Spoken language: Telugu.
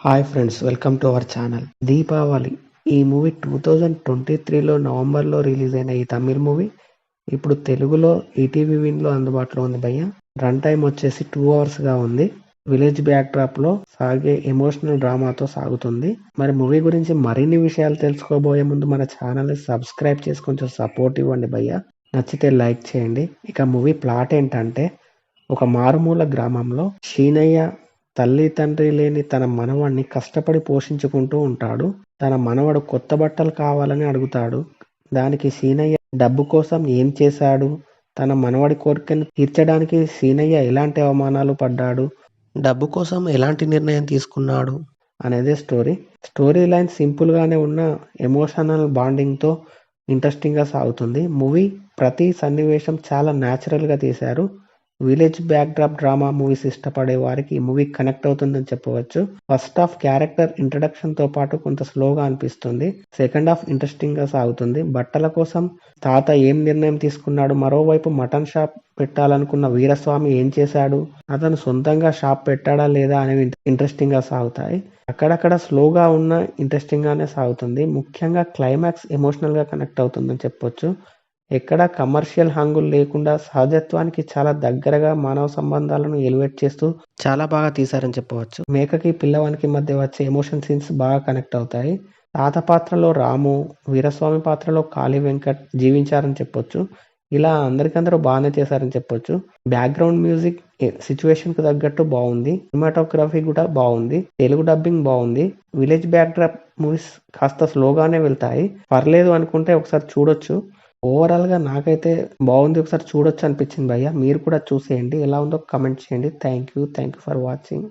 Hi friends, welcome to our channel. Deepavali ఈ మూవీ 2023లో నవంబర్లో రిలీజ్ అయిన ఈ తమిళ్ మూవీ ఇప్పుడు తెలుగులో ఈటీవీ విన్లో అందుబాటులో ఉంది భయ్య. రన్ టైం వచ్చేసి 2 hours గా ఉంది. విలేజ్ బ్యాక్ డ్రాప్ లో సాగే ఎమోషనల్ డ్రామాతో సాగుతుంది. మరి మూవీ గురించి మరిన్ని విషయాలు తెలుసుకోబోయే ముందు మన ఛానల్ని సబ్స్క్రైబ్ చేసి కొంచెం సపోర్ట్ ఇవ్వండి భయ్య. నచ్చితే లైక్ చేయండి. ఇక మూవీ ప్లాట్ ఏంటంటే, ఒక మారుమూల గ్రామంలో శీనయ్య తల్లి తండ్రి లేని తన మనవడిని కష్టపడి పోషించుకుంటూ ఉంటాడు. తన మనవడు కొత్త బట్టలు కావాలని అడుగుతాడు. దానికి శీనయ్య డబ్బు కోసం ఏం చేశాడు, తన మనవడి కోరికను తీర్చడానికి శీనయ్య ఎలాంటి అవమానాలు పడ్డాడు, డబ్బు కోసం ఎలాంటి నిర్ణయం తీసుకున్నాడు అనేదే స్టోరీ. స్టోరీ లైన్ సింపుల్ గానే ఉన్న ఎమోషనల్ బాండింగ్ తో ఇంట్రెస్టింగ్ గా సాగుతుంది. మూవీ ప్రతి సన్నివేశం చాలా న్యాచురల్ గా తీశారు. Village back drop drama movies ఇష్టపడే వారికి ఈ మూవీ కనెక్ట్ అవుతుందని చెప్పవచ్చు. ఫస్ట్ హాఫ్ క్యారెక్టర్ ఇంట్రడక్షన్ తో పాటు కొంత స్లోగా అనిపిస్తుంది. సెకండ్ హాఫ్ ఇంట్రెస్టింగ్ గా సాగుతుంది. బట్టల కోసం తాత ఏం నిర్ణయం తీసుకున్నాడు, మరోవైపు మటన్ షాప్ పెట్టాలనుకున్న వీరస్వామి ఏం చేశాడు, అతను సొంతంగా షాప్ పెట్టాడా లేదా అనేవి ఇంట్రెస్టింగ్ గా సాగుతాయి. అక్కడక్కడ స్లోగా ఉన్న ఇంట్రెస్టింగ్ గానే సాగుతుంది. ముఖ్యంగా క్లైమాక్స్ ఎమోషనల్ గా కనెక్ట్ అవుతుందని చెప్పొచ్చు. ఎక్కడా కమర్షియల్ హంగులు లేకుండా సహజత్వానికి చాలా దగ్గరగా మానవ సంబంధాలను ఎలివేట్ చేస్తూ చాలా బాగా తీశారని చెప్పవచ్చు. మేకకి పిల్లవానికి మధ్య వచ్చే ఎమోషన్ సీన్స్ బాగా కనెక్ట్ అవుతాయి. తాత పాత్రలో రాము, వీరస్వామి పాత్రలో కాళీ వెంకట్ జీవించారని చెప్పొచ్చు. ఇలా అందరికందరూ బాగానే చేశారని చెప్పొచ్చు. బ్యాక్గ్రౌండ్ మ్యూజిక్ సిచ్యువేషన్ కు తగ్గట్టు బాగుంది. సినిమాటోగ్రఫీ కూడా బాగుంది. తెలుగు డబ్బింగ్ బాగుంది. విలేజ్ బ్యాక్ డ్రాప్ మూవీస్ కాస్త స్లోగానే వెళ్తాయి. పర్లేదు అనుకుంటే ఒకసారి చూడొచ్చు. ఓవరాల్ గా నాకైతే బాగుంది, ఒకసారి చూడొచ్చు అనిపించింది భయ్య. మీరు కూడా చూసేయండి, ఎలా ఉందో కమెంట్ చేయండి. Thank you for watching.